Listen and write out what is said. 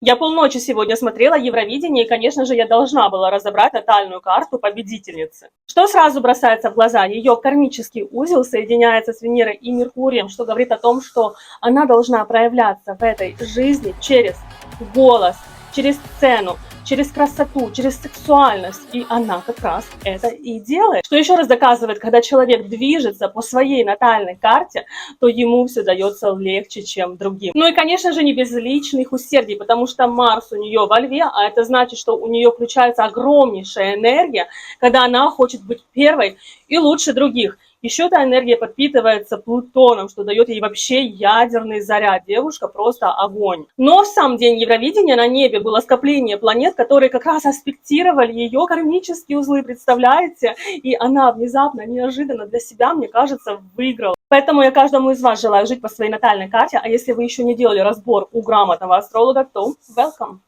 Я полночи сегодня смотрела Евровидение, и, конечно же, я должна была разобрать натальную карту победительницы. Что сразу бросается в глаза? Ее кармический узел соединяется с Венерой и Меркурием, что говорит о том, что она должна проявляться в этой жизни через голос, через сцену, через красоту, через сексуальность. И она как раз это и делает. Что еще раз доказывает, когда человек движется по своей натальной карте, то ему все дается легче, чем другим. Ну и, конечно же, не без личных усердий, потому что Марс у нее во Льве, а это значит, что у нее включается огромнейшая энергия, когда она хочет быть первой и лучше других. Еще эта энергия подпитывается Плутоном, что дает ей вообще ядерный заряд. Девушка просто огонь. Но в сам день Евровидения на небе было скопление планет, которые как раз аспектировали ее кармические узлы, представляете? И она внезапно, неожиданно для себя, мне кажется, выиграла. Поэтому я каждому из вас желаю жить по своей натальной карте. А если вы еще не делали разбор у грамотного астролога, то welcome!